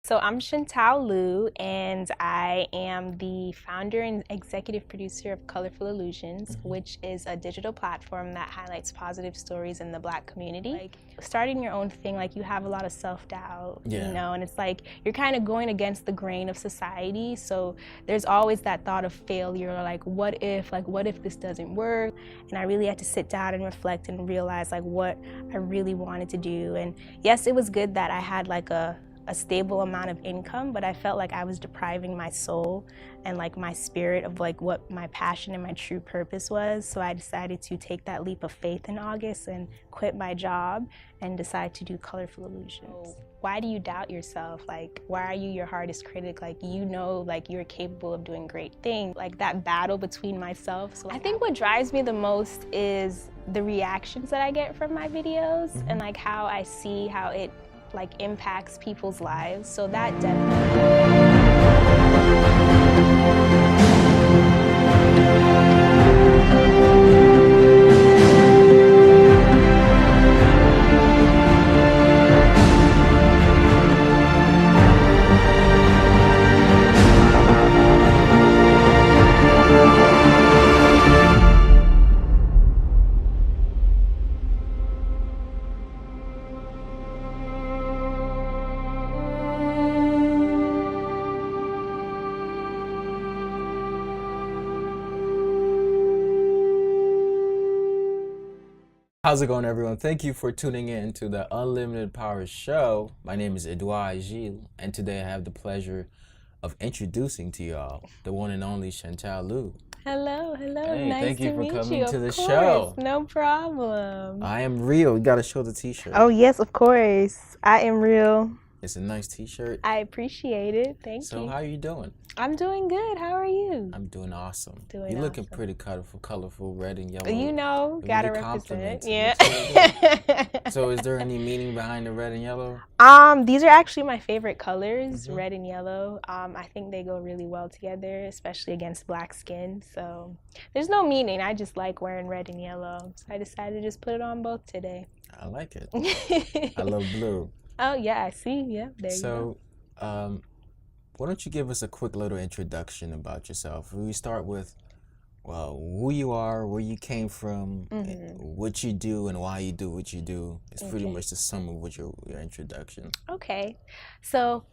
So I'm Chantal Lue, and I am the founder and executive producer of Colourful Illusions, which is a digital platform that highlights positive stories in the Black community. Like starting your own thing, like you have a lot of self-doubt, you know, and it's like you're kind of going against the grain of society. So there's always that thought of failure, or like what if this doesn't work? And I really had to sit down and reflect and realize like what I really wanted to do. And yes, it was good that I had like a stable amount of income, but I felt like I was depriving my soul and like my spirit of like what my passion and my true purpose was. So I decided to take that leap of faith in August and quit my job and decide to do Colourful Illusions. Why do you doubt yourself? Like, why are you your hardest critic? Like, you know, like you're capable of doing great things. Like that battle between myself. So I think what drives me the most is the reactions that I get from my videos and like how I see how it like impacts people's lives. So that definitely. How's it going, everyone? Thank you for tuning in to the Unlimited Power Show. My name is Edouard Gilles, and today I have the pleasure of introducing to y'all the one and only Chantal Lue. Hello, hello. Hey, nice thank you to for meet coming you. to the Of course, show. no problem. I am real. You gotta show the t-shirt. Oh yes, of course. I am real. It's a nice t-shirt. I appreciate it. Thank you. So how are you doing? I'm doing good. How are you? I'm doing awesome. Doing You're looking awesome. pretty colorful, red and yellow. You know, It gotta really represent. compliments it. Yeah. Looks really good. So is there any meaning behind the red and yellow? These are actually my favorite colors, red and yellow. I think they go really well together, especially against black skin. So there's no meaning. I just like wearing red and yellow. So I decided to just put it on both today. I like it. I love blue. Oh yeah, I see. Yeah, there you go. So, why don't you give us a quick little introduction about yourself? We start with, well, who you are, where you came from, what you do, and why you do what you do. It's pretty much the sum of what your introduction. Okay, so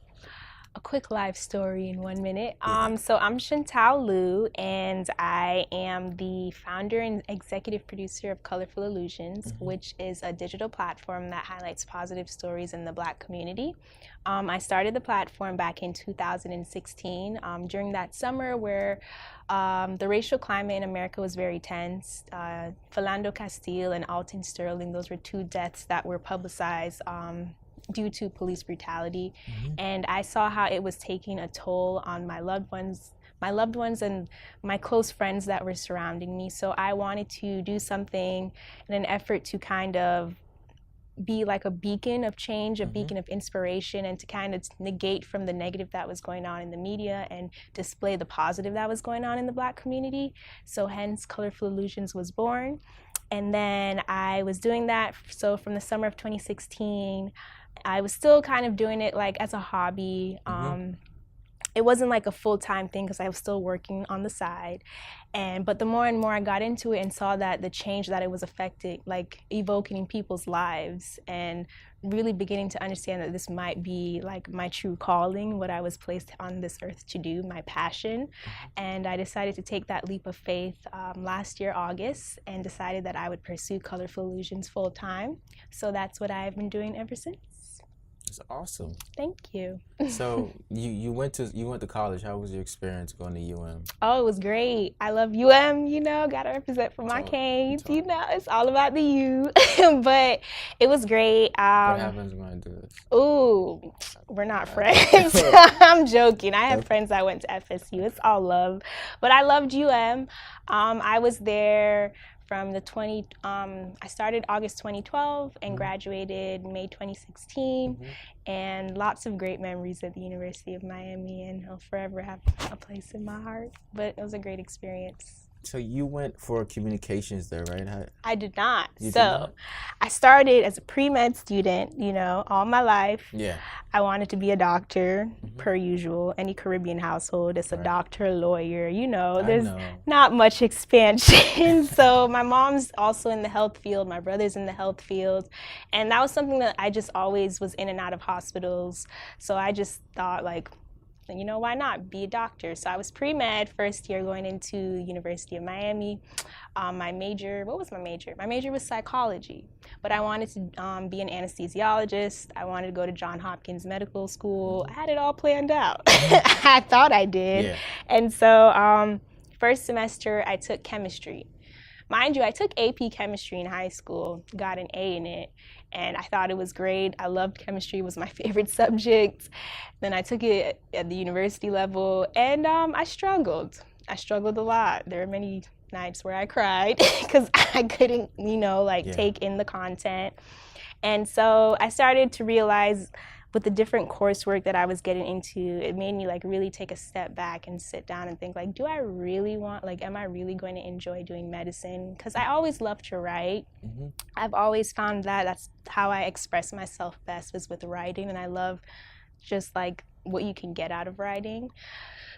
a quick life story in 1 minute. So I'm Chantal Lue, and I am the founder and executive producer of Colourful Illusions, which is a digital platform that highlights positive stories in the Black community. I started the platform back in 2016 during that summer where the racial climate in America was very tense. Philando Castile and Alton Sterling, those were two deaths that were publicized due to police brutality. And I saw how it was taking a toll on my loved ones and my close friends that were surrounding me. So I wanted to do something in an effort to kind of be like a beacon of change, a beacon of inspiration, and to kind of negate from the negative that was going on in the media and display the positive that was going on in the Black community. So hence Colourful Illusions was born. And then I was doing that, so from the summer of 2016, I was still kind of doing it like as a hobby. It wasn't like a full-time thing because I was still working on the side. But the more and more I got into it and saw that the change that it was affecting, like evoking in people's lives, and really beginning to understand that this might be like my true calling, what I was placed on this earth to do, my passion. And I decided to take that leap of faith last year, August, and decided that I would pursue Colourful Illusions full-time. So that's what I've been doing ever since. It's awesome. Thank you. So you went to college. How was your experience going to UM? Oh, it was great. I love UM, you know, gotta represent for my Canes, you know, it's all about the U. But it was great. What happens when I do this? Ooh, we're not friends. I'm joking. I have friends that went to FSU. It's all love. But I loved UM. I was there from I started August 2012 and graduated May 2016, and lots of great memories at the University of Miami, and I'll forever have a place in my heart. But it was a great experience. So you went for communications there, right? I did not. You did So not? I started as a pre-med student, all my life. Yeah. I wanted to be a doctor, Hmm. per usual. Any Caribbean household, it's a Right. doctor, lawyer, I there's know. not much expansion. So my mom's also in the health field, my brother's in the health field. And that was something that I just always was in and out of hospitals. So I just thought like, why not be a doctor? So I was pre-med, first year going into University of Miami. My major, what was my major? My major was psychology, but I wanted to be an anesthesiologist. I wanted to go to Johns Hopkins Medical School. I had it all planned out. I thought I did. Yeah. And so first semester I took chemistry. Mind you, I took AP chemistry in high school, got an A in it, and I thought it was great. I loved chemistry, it was my favorite subject. Then I took it at the university level, and I struggled. I struggled a lot. There were many nights where I cried because I couldn't, Yeah. take in the content. And so I started to realize with the different coursework that I was getting into, it made me like really take a step back and sit down and think like, do I really want, like, am I really going to enjoy doing medicine? Because I always loved to write. Hmm. I've always found that that's how I express myself best is with writing, and I love just like what you can get out of writing.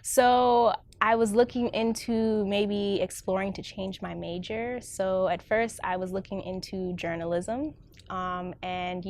So I was looking into maybe exploring to change my major. So at first I was looking into journalism. And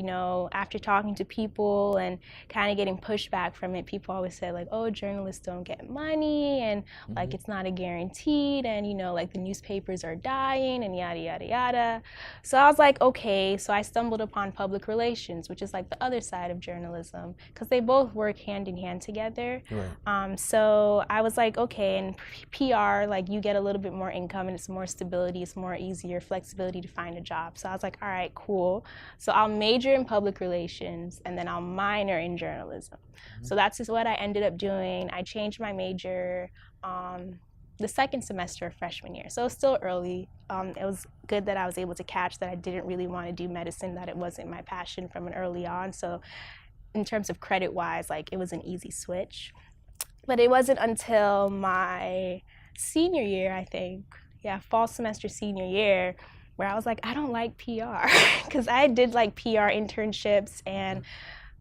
after talking to people and kind of getting pushback from it, people always say like, oh, journalists don't get money, and like it's not a guaranteed, and like the newspapers are dying, and yada yada yada. So I was like, okay. So I stumbled upon public relations, which is like the other side of journalism, because they both work hand in hand together. Right. So I was like, okay, and PR, like you get a little bit more income and it's more stability, it's more easier, flexibility to find a job. So I was like, all right, cool. So I'll major in public relations and then I'll minor in journalism. So that's just what I ended up doing. I changed my major the second semester of freshman year. So it's still early. It was good that I was able to catch that I didn't really want to do medicine, that it wasn't my passion from an early on. So in terms of credit-wise, like it was an easy switch. But it wasn't until my senior year, I think, fall semester senior year, where I was like, I don't like PR, because I did like PR internships. And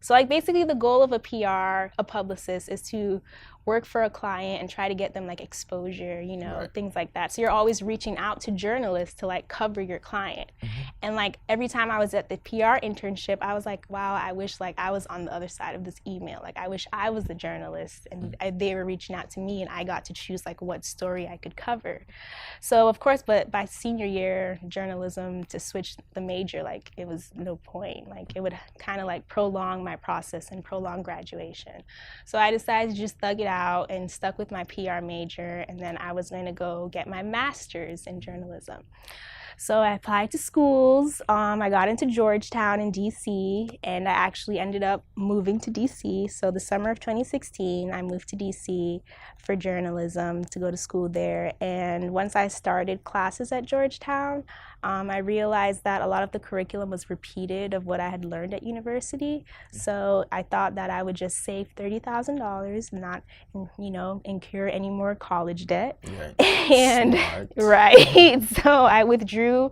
so like basically the goal of a PR, a publicist, is to work for a client and try to get them like exposure, Right. things like that. So you're always reaching out to journalists to like cover your client. And like every time I was at the PR internship, I was like, wow, I wish like I was on the other side of this email. Like I wish I was the journalist and they were reaching out to me and I got to choose like what story I could cover. So of course, but by senior year journalism, to switch the major, like it was no point. Like it would kind of like prolong my process and prolong graduation. So I decided to just thug it out and stuck with my PR major, and then I was going to go get my master's in journalism. So I applied to schools. I got into Georgetown in DC, and I actually ended up moving to DC. So the summer of 2016, I moved to DC for journalism to go to school there. And once I started classes at Georgetown, I realized that a lot of the curriculum was repeated of what I had learned at university. So I thought that I would just save $30,000 and not, incur any more college debt. Right. And Smart. right, so I withdrew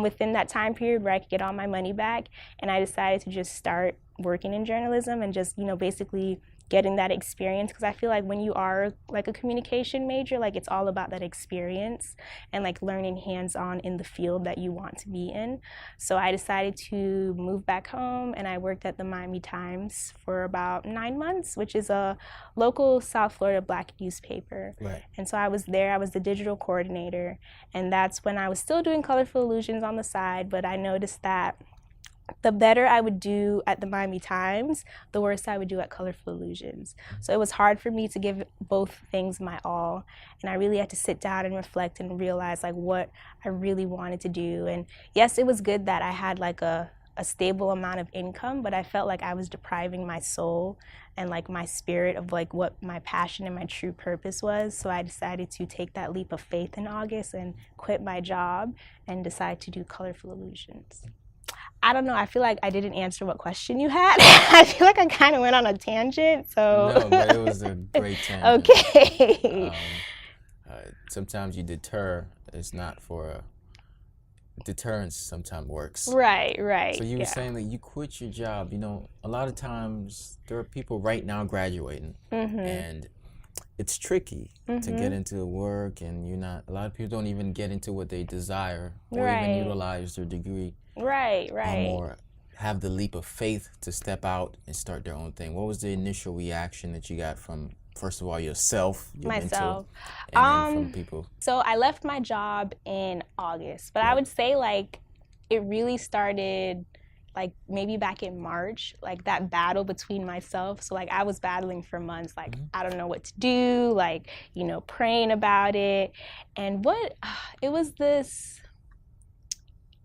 within that time period where I could get all my money back, and I decided to just start working in journalism and just, basically getting that experience, because I feel like when you are like a communication major, like it's all about that experience and like learning hands-on in the field that you want to be in. So I decided to move back home, and I worked at the Miami Times for about 9 months, which is a local South Florida Black newspaper. Right. And so I was there, I was the digital coordinator, and that's when I was still doing Colourful Illusions on the side, but I noticed that the better I would do at the Miami Times, the worse I would do at Colourful Illusions. So it was hard for me to give both things my all, and I really had to sit down and reflect and realize like what I really wanted to do. And yes, it was good that I had like a stable amount of income, but I felt like I was depriving my soul and like my spirit of like what my passion and my true purpose was. So I decided to take that leap of faith in August and quit my job and decide to do Colourful Illusions. I don't know. I feel like I didn't answer what question you had. I feel like I kind of went on a tangent. So No, but it was a great tangent. Okay. sometimes you deter. It's not for deterrence. Sometimes works. Right, right, So you were yeah. saying that you quit your job. You know, a lot of times there are people right now graduating, and it's tricky to get into work, and you're not. A lot of people don't even get into what they desire, or even Right, utilize their degree, right, right. or have the leap of faith to step out and start their own thing. What was the initial reaction that you got from, first of all, yourself, your mentor, Myself. and then from people? So I left my job in August, but I Right. would say like it really started like maybe back in March, like that battle between myself. So like I was battling for months, like I don't know what to do, like, you know, praying about it. And what it was this,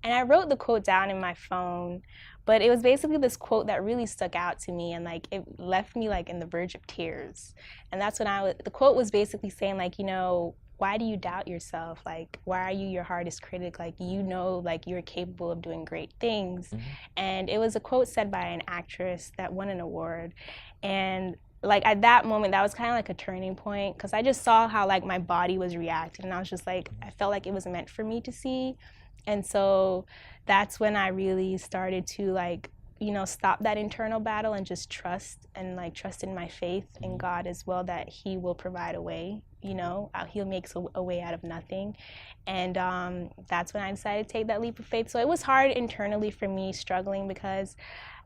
and I wrote the quote down in my phone, but it was basically this quote that really stuck out to me, and like it left me like in the verge of tears. And that's when the quote was basically saying like, you know, why do you doubt yourself? Like, why are you your hardest critic? Like, you know, like you're capable of doing great things. And it was a quote said by an actress that won an award. And like at that moment, that was kind of like a turning point, because I just saw how like my body was reacting, and I was just like, I felt like it was meant for me to see. And so that's when I really started to like, you know, stop that internal battle and just trust, and like trust in my faith in God as well, that He will provide a way, you know, He'll make a way out of nothing. And that's when I decided to take that leap of faith. So it was hard internally for me, struggling, because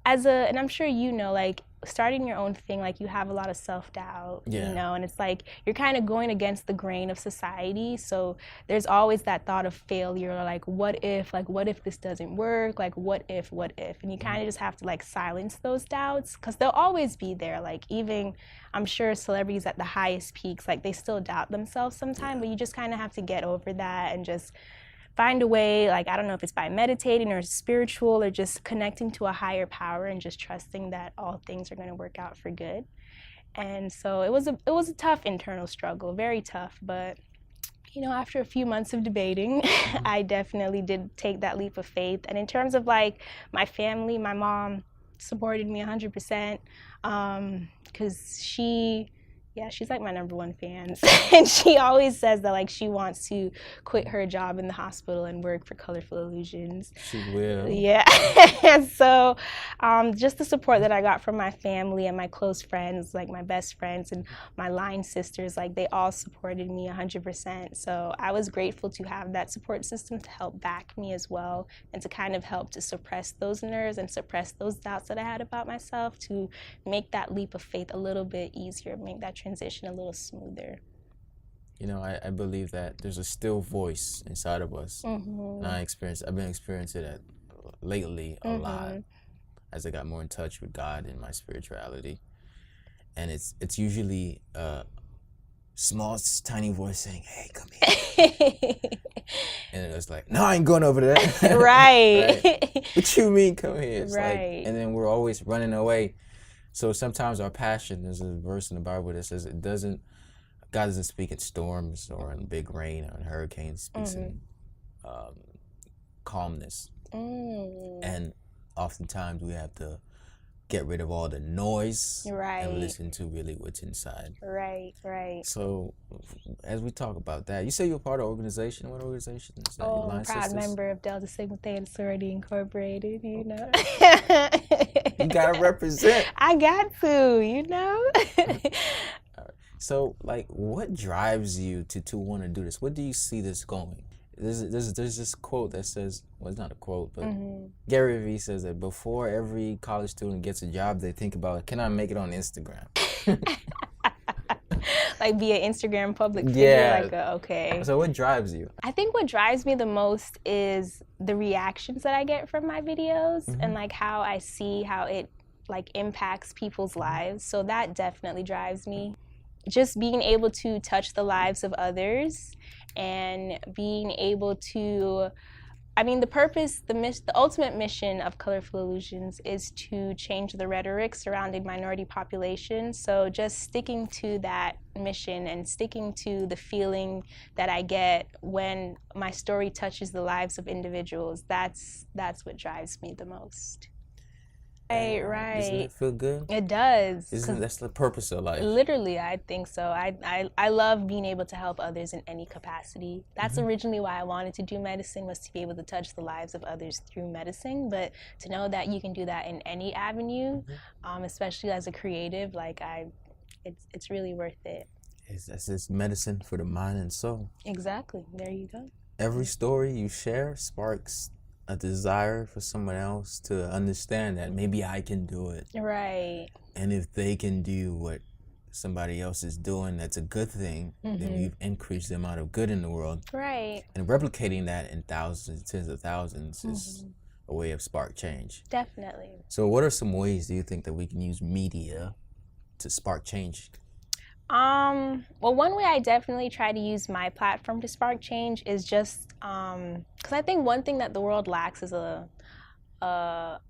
and I'm sure you know, like starting your own thing, like you have a lot of self-doubt, you know, and it's like you're kind of going against the grain of society. So there's always that thought of failure, or like what if this doesn't work, like what if, and you kind of just have to like silence those doubts, because they'll always be there. Like even I'm sure celebrities at the highest peaks, like they still doubt themselves sometimes, but you just kind of have to get over that and just find a way, like I don't know if it's by meditating or spiritual or just connecting to a higher power and just trusting that all things are going to work out for good. And so it was a tough internal struggle, very tough, but you know, after a few months of debating, I definitely did take that leap of faith. And in terms of like my family, my mom supported me 100%, because she's like my number one fan. And she always says that like she wants to quit her job in the hospital and work for Colourful Illusions. She will. Yeah. And so just the support that I got from my family and my close friends, like my best friends and my line sisters, like they all supported me 100%. So I was grateful to have that support system to help back me as well, and to kind of help to suppress those nerves and suppress those doubts that I had about myself, to make that leap of faith a little bit easier, make that transition a little smoother. You know, I believe that there's a still voice inside of us. And I've been experiencing it lately a lot, as I got more in touch with God and my spirituality. And it's usually a small, tiny voice saying, "Hey, come here." And it's like, "No, I ain't going over there." Right. Right? What you mean, come here? It's Right. like, and then we're always running away. So sometimes our passion, there's a verse in the Bible that says God doesn't speak in storms or in big rain or in hurricanes. Speaks in calmness. And oftentimes we have to get rid of all the noise and listen to really what's inside. Right. So as we talk about that, you say you're part of an organization. What organization is that? Oh, I'm a proud member of Delta Sigma Theta Sorority Incorporated, you know. You gotta represent. I got to, you know. So, like, what drives you to want to do this? What do you see this going? There's this quote that says, well, it's not a quote, but Gary Vee says that before every college student gets a job, they think about, can I make it on Instagram? Like be an Instagram public figure, like okay. So what drives you? I think what drives me the most is the reactions that I get from my videos, and like how I see how it like impacts people's lives. So that definitely drives me. Just being able to touch the lives of others, and being able to, I mean, the ultimate mission of Colourful Illusions is to change the rhetoric surrounding minority populations. So just sticking to that mission and sticking to the feeling that I get when my story touches the lives of individuals, that's what drives me the most. Right, Doesn't right. it feel good? It does. Isn't that's the purpose of life? Literally, I think so. I love being able to help others in any capacity. That's originally why I wanted to do medicine, was to be able to touch the lives of others through medicine. But to know that you can do that in any avenue, especially as a creative, it's really worth it. It's medicine for the mind and soul. Exactly. There you go. Every story you share sparks a desire for someone else to understand that maybe I can do it. Right. And if they can do what somebody else is doing, that's a good thing. Then we've increased the amount of good in the world. Right. And replicating that in thousands, tens of thousands is a way of spark change. Definitely. So what are some ways do you think that we can use media to spark change? Well, one way I definitely try to use my platform to spark change is just because I think one thing that the world lacks is a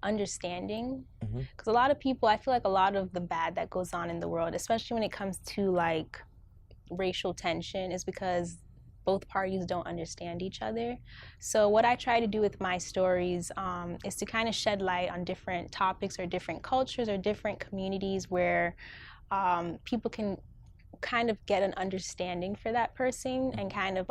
understanding. Because a lot of people, I feel like a lot of the bad that goes on in the world, especially when it comes to like racial tension, is because both parties don't understand each other. So what I try to do with my stories is to kind of shed light on different topics or different cultures or different communities where people can kind of get an understanding for that person and kind of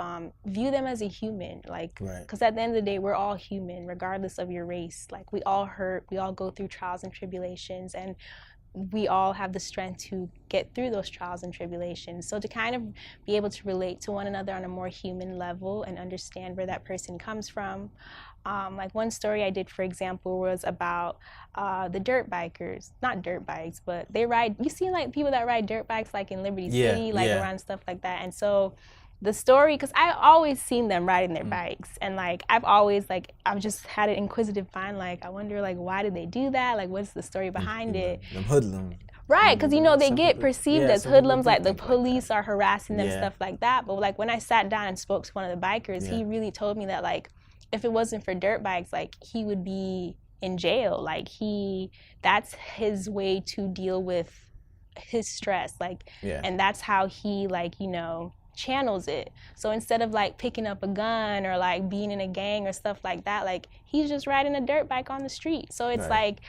view them as a human, like, because at the end of the day, we're all human regardless of your race. Like, we all hurt, we all go through trials and tribulations, and we all have the strength to get through those trials and tribulations. So to kind of be able to relate to one another on a more human level and understand where that person comes from. Like one story I did, for example, was about the dirt bikers. Not dirt bikes, but they ride, you see like people that ride dirt bikes like in Liberty City, like around stuff like that. And so the story, because I always seen them riding their bikes, and like I've just had an inquisitive mind, like I wonder like why did they do that, like what's the story behind it. Them hoodlums. Right, because you know they get perceived as hoodlums, like the police are harassing them, stuff like that. But like when I sat down and spoke to one of the bikers, he really told me that like if it wasn't for dirt bikes, like he would be in jail. Like that's his way to deal with his stress, like, and that's how he, like, you know, channels it. So instead of like picking up a gun or like being in a gang or stuff like that, like he's just riding a dirt bike on the street. So it's like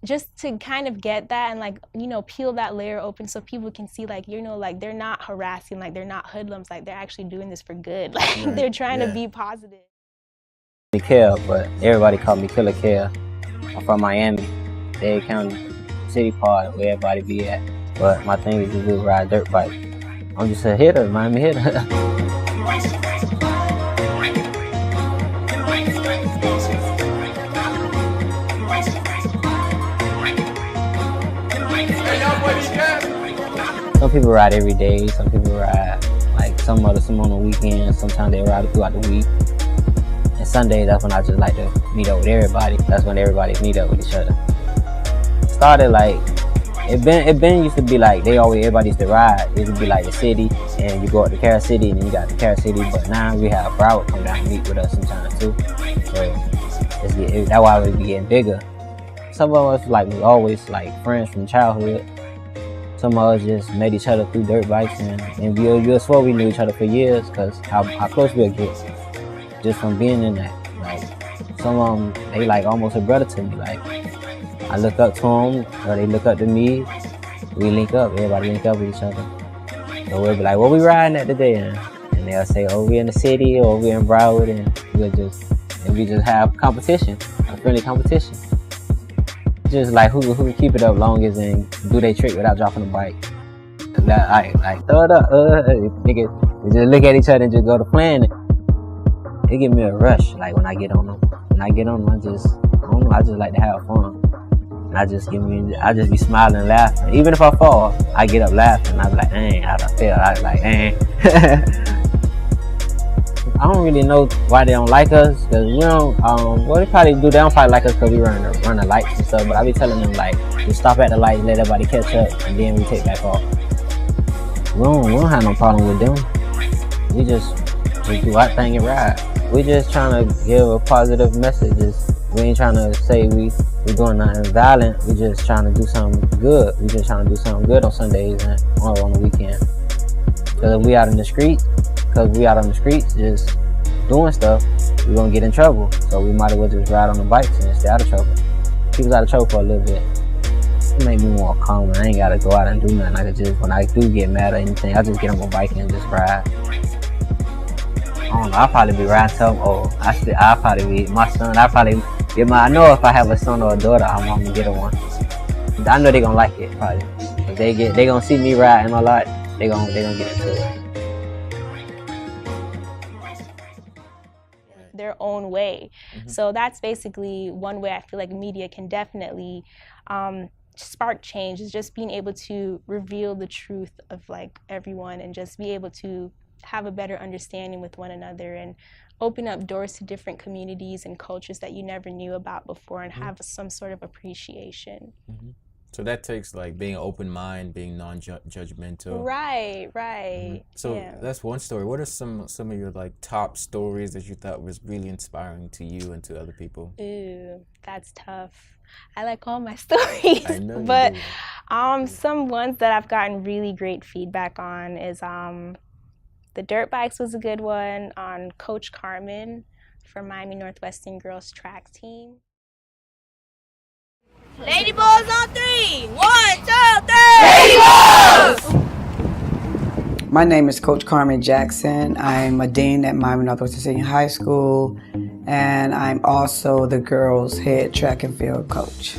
just to kind of get that and like, you know, peel that layer open so people can see like, you know, like they're not harassing, like they're not hoodlums, like they're actually doing this for good. Like they're trying to be positive. Kill, but everybody call me Killer Kill. I'm from Miami, Dade County, city part where everybody be at. But my thing is to do ride dirt bike. I'm just a hitter, Miami hitter. Some people ride every day, some people ride like some on the weekends, sometimes they ride throughout the week. And Sunday, that's when I just like to meet up with everybody. That's when everybody meet up with each other. Started like, it been used to be like, everybody used to ride. It used to be like the city, and you go up to Carol City, and then you got the Carol City, but now we have Broward come down and meet with us sometimes too. So that's why we be getting bigger. Some of us like, we always like friends from childhood. Some of us just met each other through dirt bikes, and we swore we knew each other for years, because how close we'll get. Just from being in that, like some of them, they like almost a brother to me. Like I look up to them, or they look up to me. We link up, everybody link up with each other. So we'll be like, "What we riding at today?" And they'll say, "Oh, we in the city, or we in Broward," and we just have competition, a friendly competition. Just like who can keep it up longest and do their trick without dropping the bike. Like throw it up, nigga. We just look at each other and just go to playing it. It give me a rush, like when I get on them. When I get on them, I just like to have fun. And I just be smiling and laughing. Even if I fall, I get up laughing. I be like, dang, how'd I feel? I be like, dang. I don't really know why they don't like us, because we don't, what they probably do, they don't probably like us because we run the lights and stuff, but I be telling them, like, we stop at the light and let everybody catch up, and then we take back off. We don't have no problem with them. We just do our thing and ride. We just trying to give a positive message. We ain't trying to say we doing nothing violent. We just trying to do something good. We just trying to do something good on Sundays and on the weekend. Because if we out in the streets, just doing stuff, we gonna get in trouble. So we might as well just ride on the bikes and stay out of trouble. people's out of trouble for a little bit. It made me more calm. I ain't gotta go out and do nothing. I could just, when I do get mad or anything, I just get on my bike and just ride. I don't know, I'll probably be riding till I'm old. I'll probably be, my son, I'll probably get my, I know if I have a son or a daughter, I'm gonna get her one. I know they gonna like it, probably. If they gonna see me riding a lot, they gonna get into it. Their own way. So that's basically one way I feel like media can definitely spark change, is just being able to reveal the truth of like everyone and just be able to have a better understanding with one another and open up doors to different communities and cultures that you never knew about before and have some sort of appreciation. So that takes like being open mind, being non-judgmental. Right. So that's one story. What are some of your like top stories that you thought was really inspiring to you and to other people? Ooh, that's tough. I like all my stories. I know you but do. Some ones that I've gotten really great feedback on is the dirt bikes was a good one, on Coach Carmen from Miami Northwestern girls track team. Lady Balls on 3. 1, 2, 3. Lady Balls! My name is Coach Carmen Jackson. I'm a dean at Miami Northwestern Senior High School, and I'm also the girls' head track and field coach.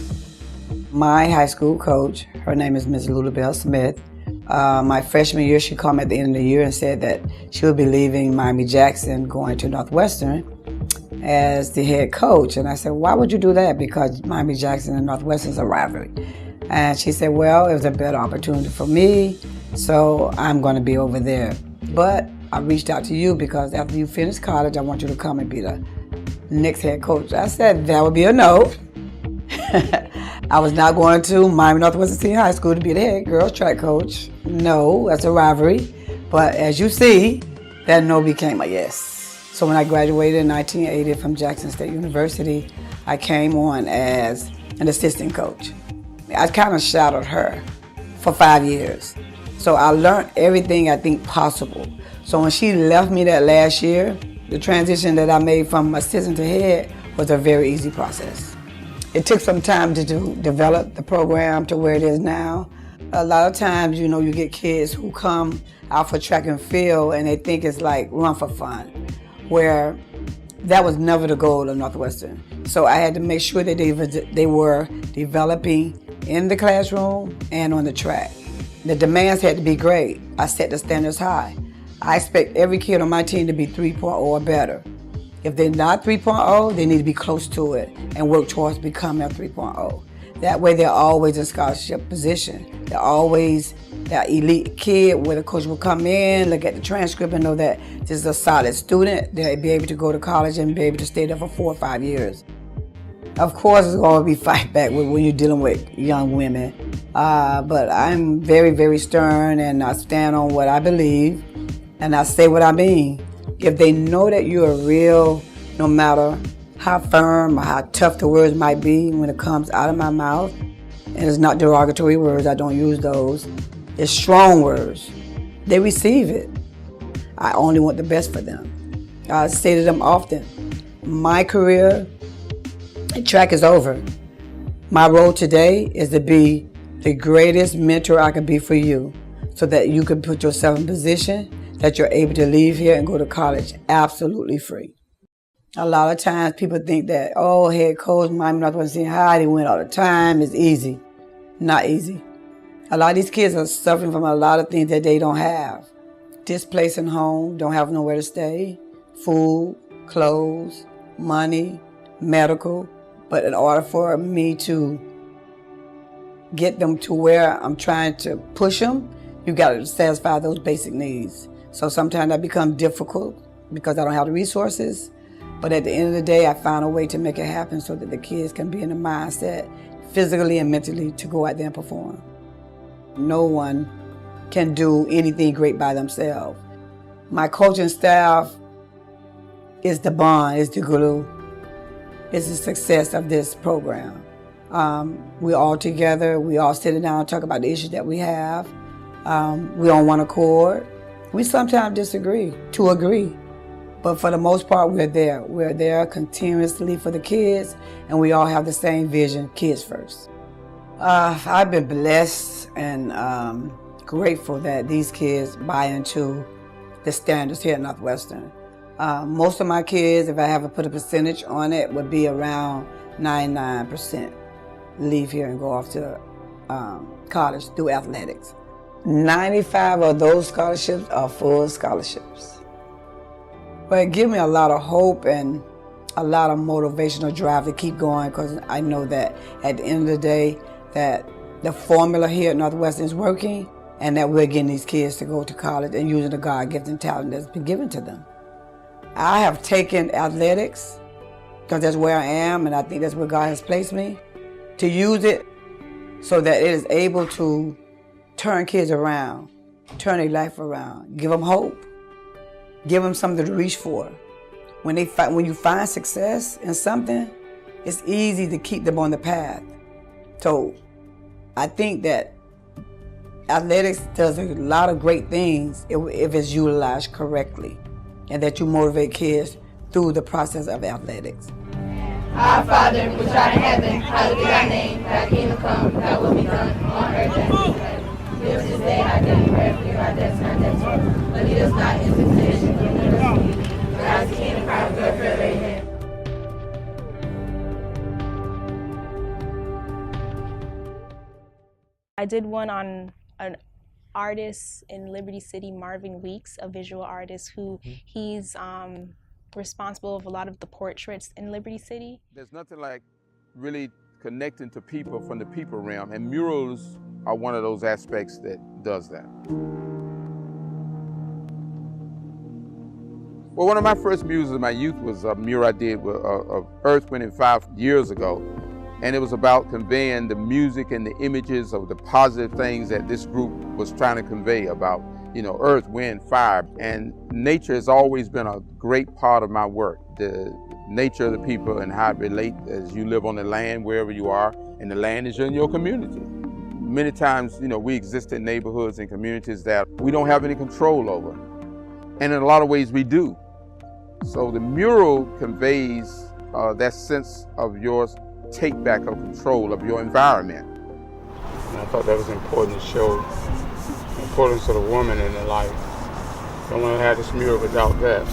My high school coach, her name is Ms. Lulabelle Smith. My freshman year, she called me at the end of the year and said that she would be leaving Miami Jackson, going to Northwestern as the head coach. And I said, why would you do that? Because Miami Jackson and Northwestern is a rivalry. And she said, well, it was a better opportunity for me, so I'm going to be over there. But I reached out to you because after you finish college, I want you to come and be the next head coach. I said, that would be a no. I was not going to Miami Northwestern Senior High School to be the head girls track coach. No, that's a rivalry. But as you see, that no became a yes. So when I graduated in 1980 from Jackson State University, I came on as an assistant coach. I kind of shadowed her for 5 years. So I learned everything I think possible. So when she left me that last year, the transition that I made from assistant to head was a very easy process. It took some time to develop the program to where it is now. A lot of times, you know, you get kids who come out for track and field and they think it's like run for fun, where that was never the goal of Northwestern. So I had to make sure that they were developing in the classroom and on the track. The demands had to be great. I set the standards high. I expect every kid on my team to be 3.0 or better. If they're not 3.0, they need to be close to it and work towards becoming a 3.0. That way they're always in scholarship position. They're always that elite kid where the coach will come in, look at the transcript and know that this is a solid student. They'll be able to go to college and be able to stay there for 4 or 5 years. Of course, it's going to be fight back when you're dealing with young women. But I'm very, very stern, and I stand on what I believe, and I say what I mean. If they know that you're real, no matter how firm or how tough the words might be when it comes out of my mouth, and it's not derogatory words, I don't use those, it's strong words, they receive it. I only want the best for them. I say to them often, my career track is over. My role today is to be the greatest mentor I can be for you so that you can put yourself in position that you're able to leave here and go to college absolutely free. A lot of times people think that, oh, head coach, Miami Northwestern Senior High, they win all the time, it's easy. Not easy. A lot of these kids are suffering from a lot of things that they don't have. Displacing home, don't have nowhere to stay, food, clothes, money, medical. But in order for me to get them to where I'm trying to push them, you got to satisfy those basic needs. So sometimes that becomes difficult because I don't have the resources. But at the end of the day, I found a way to make it happen so that the kids can be in the mindset, physically and mentally, to go out there and perform. No one can do anything great by themselves. My coaching staff is the bond, is the glue, is the success of this program. We're all together, we all sitting down and talk about the issues that we have. We're on one accord. We sometimes disagree to agree. But for the most part, we're there. We're there continuously for the kids, and we all have the same vision, kids first. I've been blessed and grateful that these kids buy into the standards here at Northwestern. Most of my kids, if I have to put a percentage on it, would be around 99% leave here and go off to college through athletics. 95 of those scholarships are full scholarships. But it gives me a lot of hope and a lot of motivational drive to keep going, because I know that at the end of the day that the formula here at Northwestern is working, and that we're getting these kids to go to college and using the God-given talent that's been given to them. I have taken athletics, because that's where I am, and I think that's where God has placed me, to use it so that it is able to turn kids around, turn their life around, give them hope, give them something to reach for. When you find success in something, it's easy to keep them on the path. So I think that athletics does a lot of great things if it's utilized correctly, and that you motivate kids through the process of athletics. Our Father, which art in heaven, hallowed be thy name. Thy kingdom come, thy will be done, on earth as it is in heaven. Give us this day our daily bread, forgive our debts and our debtors, but lead us not into temptation, but deliver us from evil. For thine is the kingdom, power, and glory forever. Amen. I did one on an artist in Liberty City, Marvin Weeks, a visual artist who he's responsible of a lot of the portraits in Liberty City. There's nothing like really connecting to people from the people realm, and murals are one of those aspects that does that. Well, one of my first murals in my youth was a mural I did of Earth, Wind, and Fire years ago. And it was about conveying the music and the images of the positive things that this group was trying to convey about, earth, wind, fire. And nature has always been a great part of my work. The nature of the people and how it relates as you live on the land, wherever you are, and the land is in your community. Many times, we exist in neighborhoods and communities that we don't have any control over. And in a lot of ways we do. So the mural conveys that sense of yours take back of control of your environment. And I thought that was important to show the importance of the woman in their life. Don't want to have this mural without that.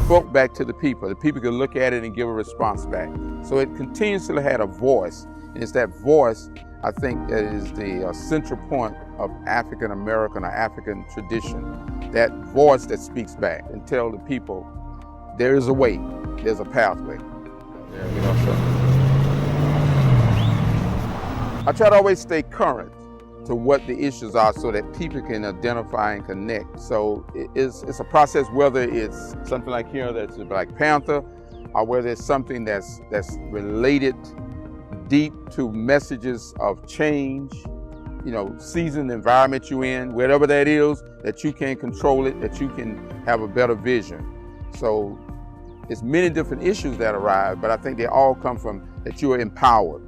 Spoke back to the people. The people could look at it and give a response back. So it continuously had a voice, and it's that voice, I think, that is the central point of African American or African tradition. That voice that speaks back and tell the people there is a way, there's a pathway. I try to always stay current to what the issues are so that people can identify and connect. So it's a process, whether it's something like here that's the Black Panther, or whether it's something that's related deep to messages of change, season, the environment you're in, whatever that is, that you can control it, that you can have a better vision. So it's many different issues that arise, but I think they all come from that you are empowered.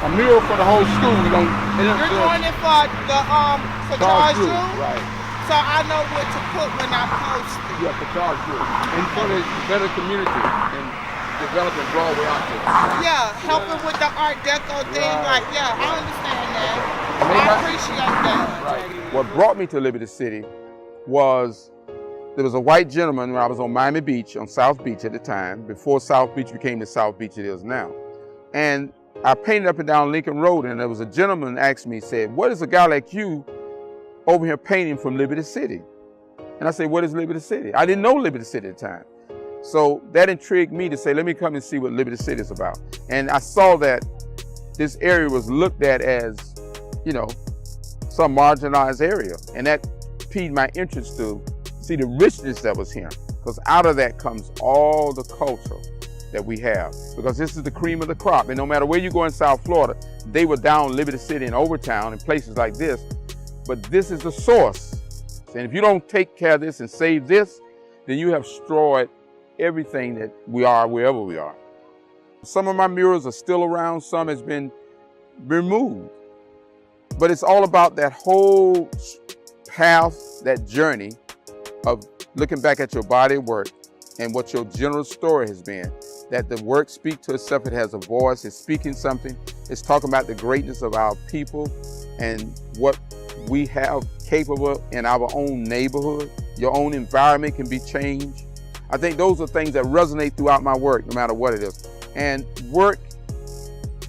A mural for the whole school. You're doing it for the for Charles Lue, right? So I know what to put when I post it. Yeah, for Charles Lue, and for the better community and developing Broadway artists. Yeah, helping with the Art Deco thing. Right. I understand that. I appreciate that. Right. What brought me to Liberty City was there was a white gentleman when I was on Miami Beach, on South Beach at the time, before South Beach became the South Beach it is now. And I painted up and down Lincoln Road, and there was a gentleman asked me, said, "What is a guy like you over here painting from Liberty City?" And I said, "What is Liberty City?" I didn't know Liberty City at the time. So that intrigued me to say, let me come and see what Liberty City is about. And I saw that this area was looked at as, some marginalized area. And that piqued my interest to see the richness that was here. Because out of that comes all the culture that we have, because this is the cream of the crop. And no matter where you go in South Florida, they were down Liberty City and Overtown and places like this, but this is the source. And if you don't take care of this and save this, then you have destroyed everything that we are wherever we are. Some of my murals are still around, some has been removed, but it's all about that whole path, that journey of looking back at your body of work and what your general story has been, that the work speaks to itself, it has a voice, it's speaking something, it's talking about the greatness of our people and what we have capable in our own neighborhood. Your own environment can be changed. I think those are things that resonate throughout my work, no matter what it is. And work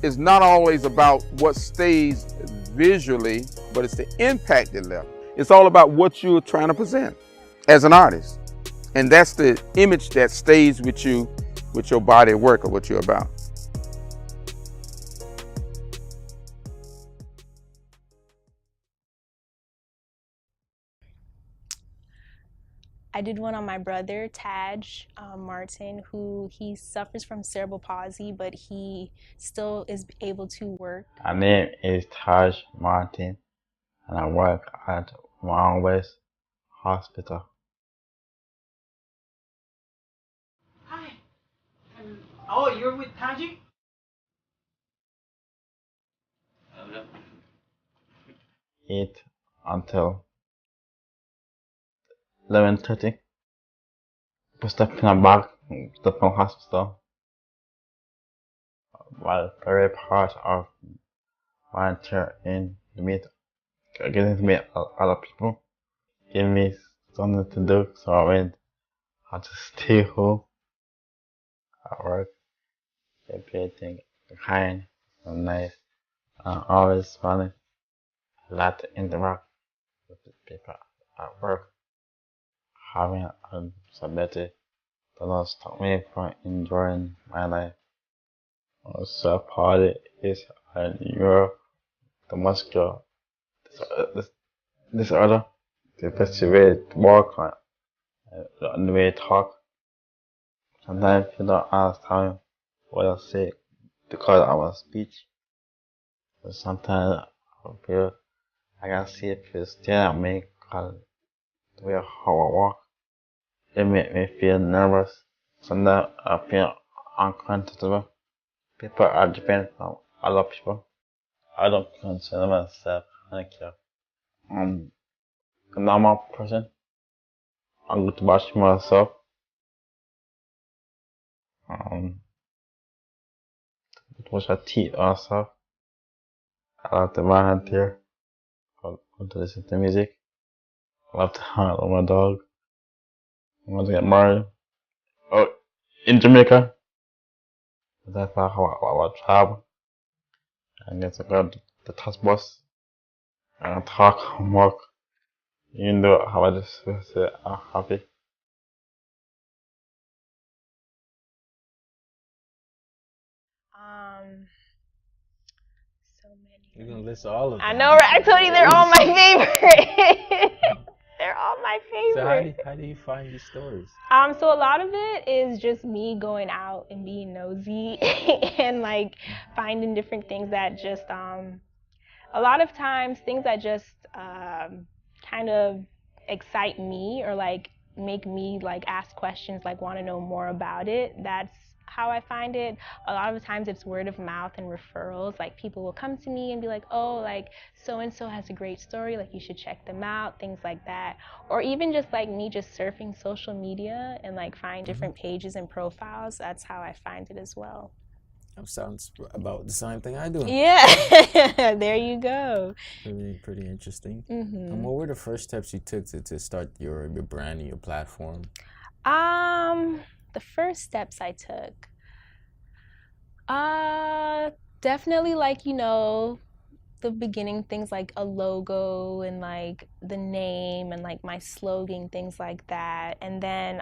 is not always about what stays visually, but it's the impact it left. It's all about what you're trying to present as an artist. And that's the image that stays with you, with your body of work or what you're about. I did one on my brother, Taj Martin, who he suffers from cerebral palsy, but he still is able to work. My name is Taj Martin, and I work at Mount West Hospital. Hi. Oh, you're with Taji? Eat until 11:30. Put stuff in a bag, stuff from hospital. While very part of volunteer in the meet, getting to meet other people, give me something to do, so I went how to stay home at work, everything kind and nice, and always smiling. I like to interact with the people at work. Having a disability does not stop me from enjoying my life. Also, part is a neuromuscular disorder, the best way to walk on the way to talk. Sometimes you don't understand what I say because of my speech. But sometimes I feel I can see people staring at me because the way how I walk. It makes me feel nervous. Sometimes I feel uncomfortable. People are different from other people. I don't consider myself like a normal person. I go to watch myself. Brush my teeth also. I love to volunteer. I love to listen to music. I love to hang out with my dog. I want to get married. Oh, in Jamaica. That's how I travel. I get to go to the task bus and talk and walk. Even though how I just say I'm happy. So many. You're gonna list all of them. I know, right? I told you they're all my favorite. They're all my favorite. So how do you find these stories? So a lot of it is just me going out and being nosy and like finding different things that just a lot of times things that just kind of excite me or like make me like ask questions, like want to know more about it. That's how I find it. A lot of the times it's word of mouth and referrals. Like people will come to me and be like, oh, like so and so has a great story, like you should check them out, things like that. Or even just like me just surfing social media and like find different pages and profiles. That's how I find it as well. That sounds about the same thing I do. Yeah, there you go. Pretty interesting. And what were the first steps you took to start your brand and your platform? The first steps I took, definitely like, you know, the beginning things like a logo and like the name and like my slogan, things like that. And then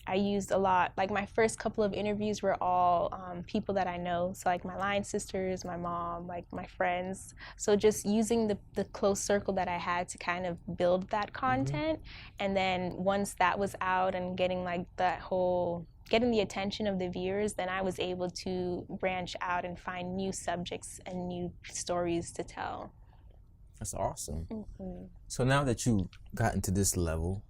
I used a lot, like my first couple of interviews were all people that I know. So like my line sisters, my mom, like my friends. So just using the close circle that I had to kind of build that content. And then once that was out and getting like that whole, getting the attention of the viewers, then I was able to branch out and find new subjects and new stories to tell. That's awesome. So now that you gotten to this level,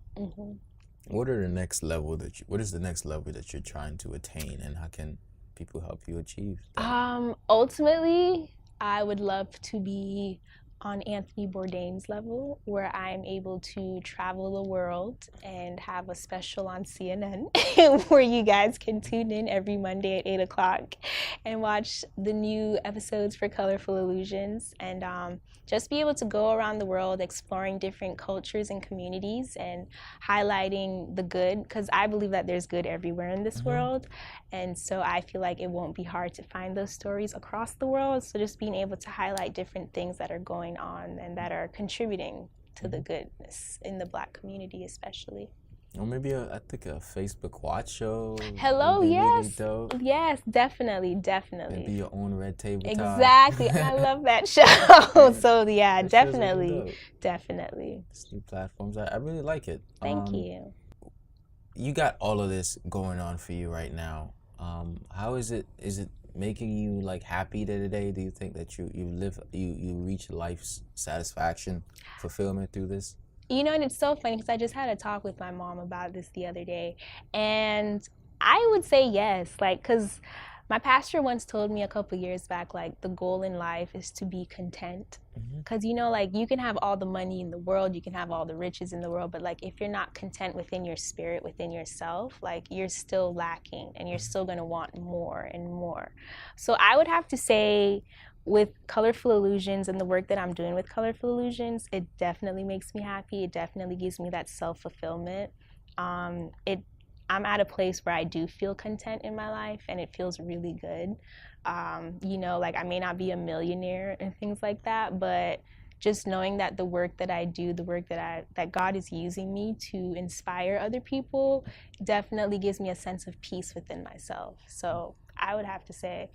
what is the next level that you're trying to attain, and how can people help you achieve that? Ultimately, I would love to be on Anthony Bourdain's level, where I'm able to travel the world and have a special on CNN where you guys can tune in every Monday at 8 o'clock and watch the new episodes for Colourful Illusions, and just be able to go around the world exploring different cultures and communities and highlighting the good, because I believe that there's good everywhere in this world. And so I feel like it won't be hard to find those stories across the world. So just being able to highlight different things that are going on and that are contributing to the goodness in the Black community especially. Or maybe I think a Facebook watch show. Hello, would be yes. Really dope. Yes, definitely, definitely. Maybe your own red table talk. Exactly. I love that show. So yeah, That show's definitely. really dope. Definitely. It's new platforms. I really like it. Thank you. You got all of this going on for you right now. How is it making you like happy day to day? Do you think that you reach life's satisfaction, fulfillment through this? You know, and it's so funny because I just had a talk with my mom about this the other day, and I would say yes, like, because my pastor once told me a couple years back, like, the goal in life is to be content. Because, you know, like, you can have all the money in the world, you can have all the riches in the world, but, like, if you're not content within your spirit, within yourself, like, you're still lacking and you're still going to want more and more. So I would have to say, with Colourful Illusions and the work that I'm doing with Colourful Illusions, it definitely makes me happy. It definitely gives me that self-fulfillment. I'm at a place where I do feel content in my life, and it feels really good. You know, like, I may not be a millionaire and things like that, but just knowing that the work that I do, the work that God is using me to inspire other people, definitely gives me a sense of peace within myself. So I would have to say,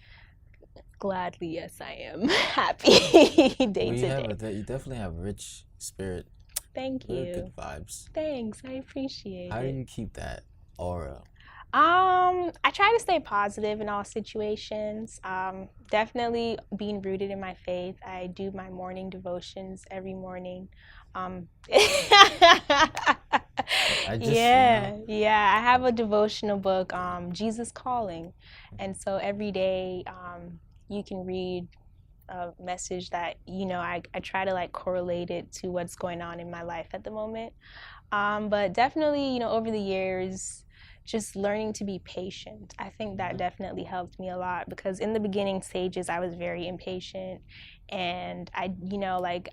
gladly, yes, I am happy day to day. You definitely have rich spirit. Thank really you. Good vibes. Thanks, I appreciate it. How do you keep that aura? I try to stay positive in all situations. Definitely being rooted in my faith. I do my morning devotions every morning. Yeah, I have a devotional book, Jesus Calling, and so every day you can read a message that, you know, I try to like correlate it to what's going on in my life at the moment. But definitely, you know, over the years, just learning to be patient. I think that definitely helped me a lot, because in the beginning stages, I was very impatient, and I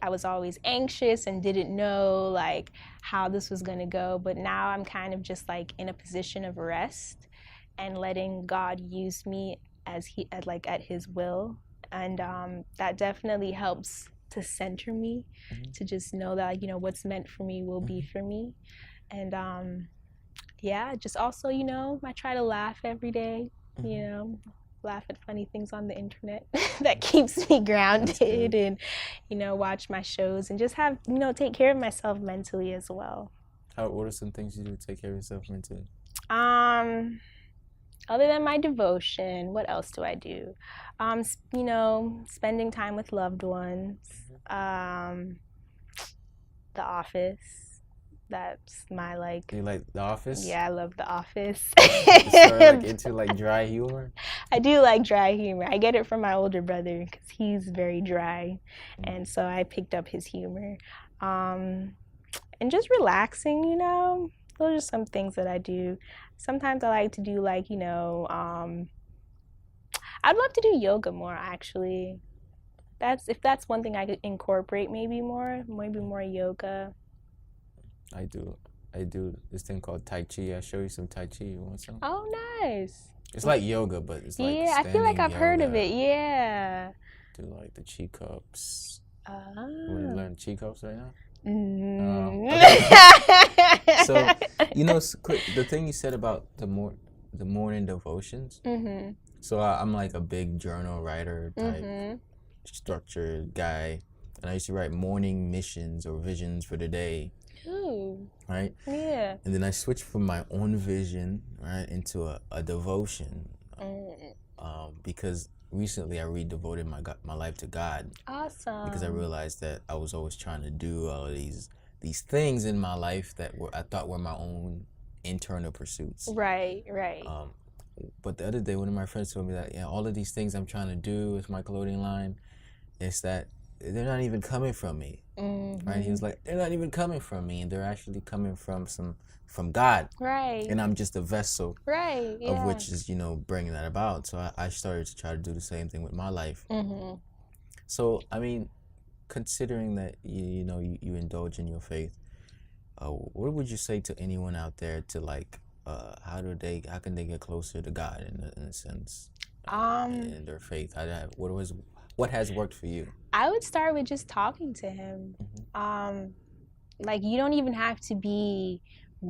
was always anxious and didn't know like how this was going to go. But now I'm kind of just like in a position of rest and letting God use me at His will, and that definitely helps to center me, to just know that, you know, what's meant for me will be for me. And yeah, just also, you know, I try to laugh every day, you know, laugh at funny things on the internet that keeps me grounded, and, you know, watch my shows and just have, you know, take care of myself mentally as well. What are some things you do to take care of yourself mentally? Other than my devotion, what else do I do? You know, spending time with loved ones. The Office. That's my like. You like The Office? Yeah, I love The Office. You start like into like dry humor? I do like dry humor. I get it from my older brother because he's very dry, and so I picked up his humor. And just relaxing, you know. Those are some things that I do. Sometimes I like to do like, you know, I'd love to do yoga more actually. If that's one thing I could incorporate maybe more yoga. I do this thing called Tai Chi. I'll show you some Tai Chi. You want some? Oh, nice. It's like yoga, but it's like I feel like I've heard of it. Yeah. Do like the chi cups. Oh. You want to learn chi cups right now? Okay. So, you know, the thing you said about the morning devotions. So I'm like a big journal writer type, structured guy, and I used to write morning missions or visions for the day. Ooh. Right? Yeah. And then I switched from my own vision, right, into a devotion, because recently I redevoted my life to God. Awesome. Because I realized that I was always trying to do all of these things in my life that I thought were my own internal pursuits. Right. But the other day, one of my friends told me that all of these things I'm trying to do with my clothing line, is that they're not even coming from me. Mm-hmm. Right? He was like, they're not even coming from me, and they're actually coming from God. Right. And I'm just a vessel. Right. Yeah. Of which is, bringing that about. So I started to try to do the same thing with my life. Mm-hmm. So, I mean, considering that, you indulge in your faith, what would you say to anyone out there to like, how can they get closer to God in a sense, in their faith? What has worked for you? I would start with just talking to him. Like, you don't even have to be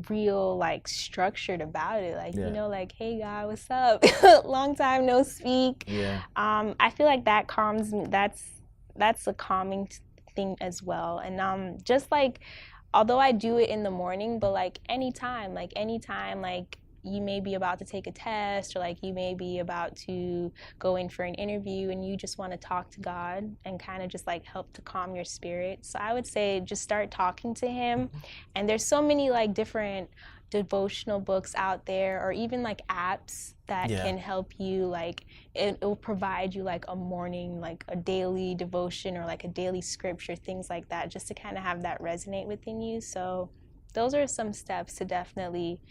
real, like, structured about it. Like, like, hey, God, what's up? Long time no speak. Yeah. I feel like that calms me. That's a calming thing as well. And just like, although I do it in the morning, but like anytime, like you may be about to take a test, or like you may be about to go in for an interview and you just want to talk to God and kind of just like help to calm your spirit. So I would say just start talking to him. And there's so many like different devotional books out there, or even like apps that can help you. Like it will provide you like a morning, like a daily devotion or like a daily scripture, things like that, just to kind of have that resonate within you. So those are some steps to definitely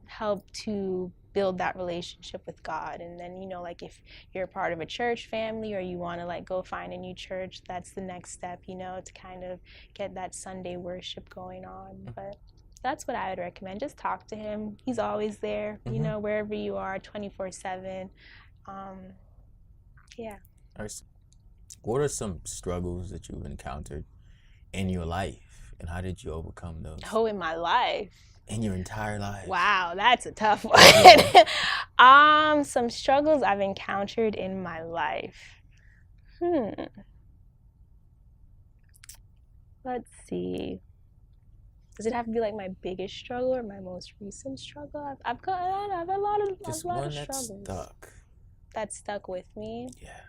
help to build that relationship with God. And then, like if you're a part of a church family, or you want to like go find a new church, that's the next step, to kind of get that Sunday worship going on. But that's what I would recommend. Just talk to him. He's always there, wherever you are, 24/7. Yeah. What are some struggles that you've encountered in your life, and how did you overcome those? Oh, in my life? In your entire life? Wow, that's a tough one. Some struggles I've encountered in my life. Let's see. Does it have to be like my biggest struggle or my most recent struggle? I've a lot of Just one one of that's struggles stuck. That stuck with me. Yeah.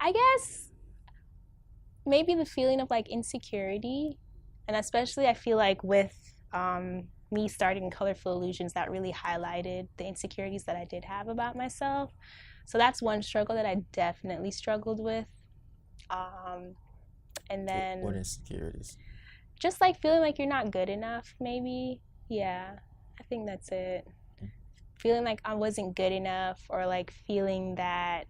I guess maybe the feeling of like insecurity, and especially I feel like with me starting Colourful Illusions, that really highlighted the insecurities that I did have about myself. So that's one struggle that I definitely struggled with. And then what insecurities? Just like feeling like you're not good enough, maybe. Yeah, I think that's it. Feeling like I wasn't good enough, or like feeling that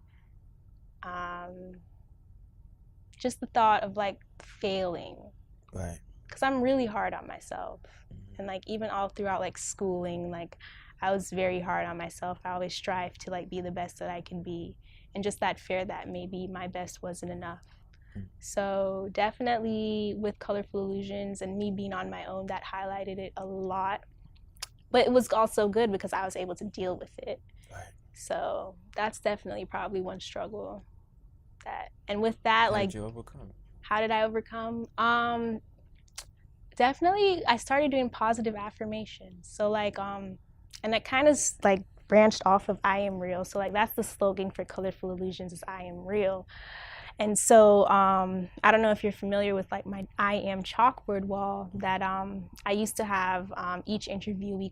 just the thought of like failing. Right. Because I'm really hard on myself. And like even all throughout like schooling, like I was very hard on myself. I always strive to like be the best that I can be. And just that fear that maybe my best wasn't enough. So definitely with Colourful Illusions and me being on my own, that highlighted it a lot. But it was also good because I was able to deal with it. Right. So that's definitely probably one struggle. And with that, how did you overcome? How did I overcome? Definitely I started doing positive affirmations. So like and that kind of like branched off of I am real. So like that's the slogan for Colourful Illusions, is I am real. And so I don't know if you're familiar with like my I am chalkboard wall that I used to have each interviewee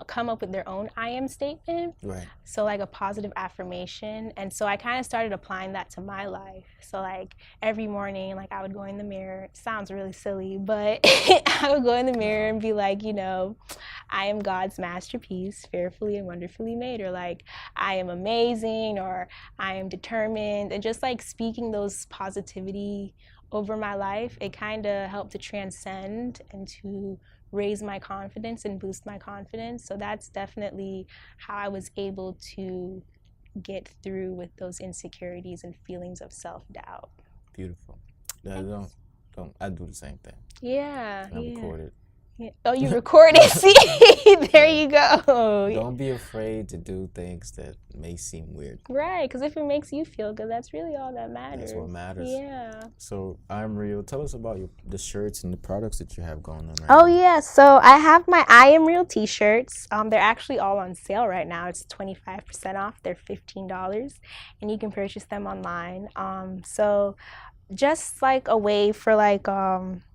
come up with their own I am statement. Right. So like a positive affirmation. And so I kind of started applying that to my life. So like every morning, like I would go in the mirror. It sounds really silly, but I would go in the mirror and be like, I am God's masterpiece, fearfully and wonderfully made, or like I am amazing, or I am determined, and just like speaking those positivity over my life, it kind of helped to transcend and to raise my confidence and boost my confidence. So that's definitely how I was able to get through with those insecurities and feelings of self-doubt. Beautiful. Yeah, I do the same thing. Yeah. I record it. Yeah. Oh, you record it? See, there you go. Don't be afraid to do things that may seem weird. Right, because if it makes you feel good, that's really all that matters. That's what matters. Yeah. So, I'm Real. Tell us about the shirts and the products that you have going on right now. Yeah, so I have my I Am Real t-shirts. They're actually all on sale right now. It's 25% off. They're $15, and you can purchase them online. So just like a way for like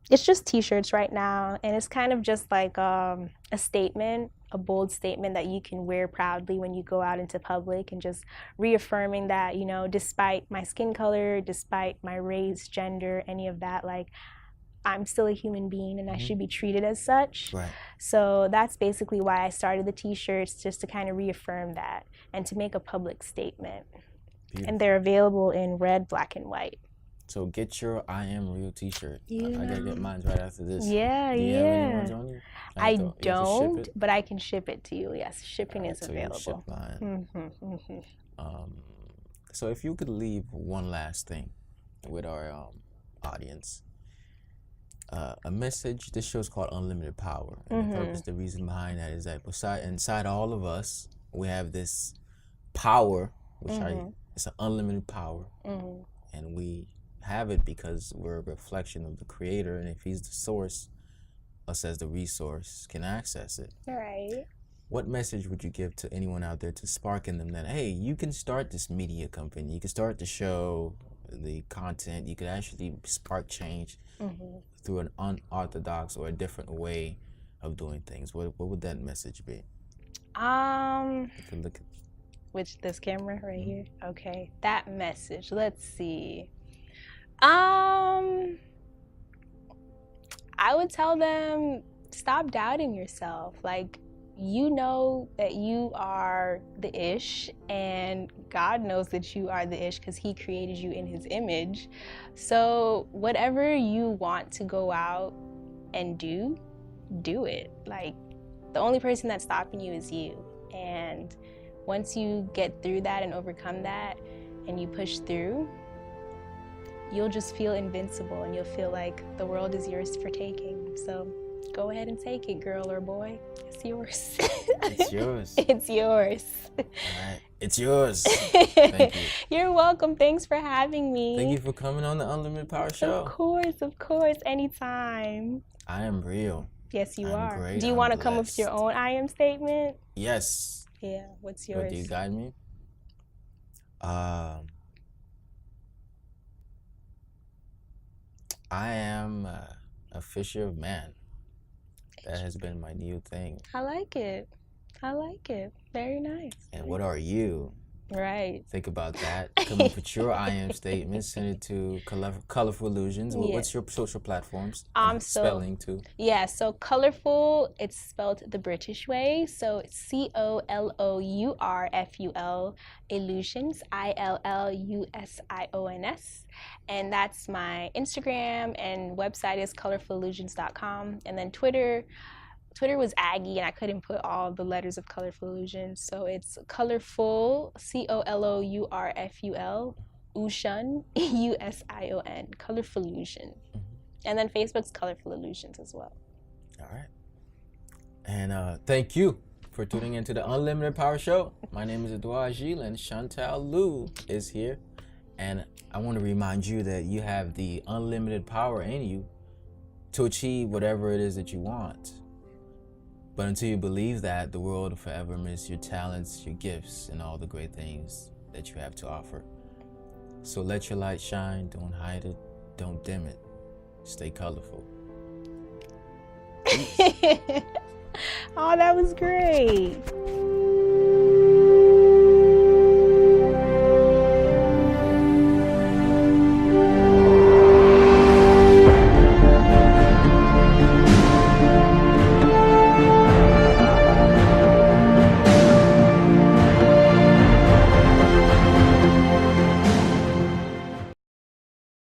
It's just t-shirts right now, and it's kind of just like a statement, a bold statement that you can wear proudly when you go out into public, and just reaffirming that, you know, despite my skin color, despite my race, gender, any of that, like, I'm still a human being and I should be treated as such. Right. So that's basically why I started the t-shirts, just to kind of reaffirm that and to make a public statement. Beautiful. And they're available in red, black, and white. So get your I Am Real t-shirt. I Yeah. gotta get mine right after this. Yeah, Do you have any yeah. ones on you? I You have to ship don't, it? but I can ship it to you. Yes, shipping Alright, is so you'll available. ship mine. So if you could leave one last thing with our audience, a message. This show is called Unlimited Power, and the purpose, the reason behind that is that inside all of us, we have this power, which it's an unlimited power, and we have it because we're a reflection of the Creator, and if He's the source, us as the resource can access it. Right. What message would you give to anyone out there to spark in them that, hey, you can start this media company, you can start the show, the content, you could actually spark change through an unorthodox or a different way of doing things? What would that message be? You can look at Which, this camera right here? Okay, that message. Let's see. I would tell them, stop doubting yourself. Like, you know that you are the ish, and God knows that you are the ish because He created you in His image. So whatever you want to go out and do it. Like, the only person that's stopping you is you. And once you get through that and overcome that and you push through, you'll just feel invincible, and you'll feel like the world is yours for taking. So go ahead and take it, girl or boy. It's yours. It's yours. It's yours. All right. It's yours. Thank you. You're welcome. Thanks for having me. Thank you for coming on the Unlimited Power Show. Of course, anytime. I am real. Yes, you I'm are. great. Do you I'm want to come with your blessed. own I am statement? Yes. Yeah, what's yours? What do you guide me? I am a fisher of man. That has been my new thing. I like it. Very nice. And what are you? Right. Think about that. Come up with your I am statement. Send it to Colourful Illusions. Yeah. What's your social platforms? So Spelling too. Yeah, so Colourful, it's spelled the British way. So it's COLOURFUL Illusions, ILLUSIONS. And that's my Instagram, and website is colourfulillusions.com. And then Twitter was Aggie, and I couldn't put all the letters of Colourful Illusions. So it's Colourful, COLOURFUL, Ushun, USION, Colourful Illusion. And then Facebook's Colourful Illusions as well. All right. And thank you for tuning into the Unlimited Power Show. My name is Edouard Gilles, and Chantal Lue is here. And I want to remind you that you have the unlimited power in you to achieve whatever it is that you want. But until you believe that, the world will forever miss your talents, your gifts, and all the great things that you have to offer. So let your light shine. Don't hide it. Don't dim it. Stay colorful. Oh, that was great.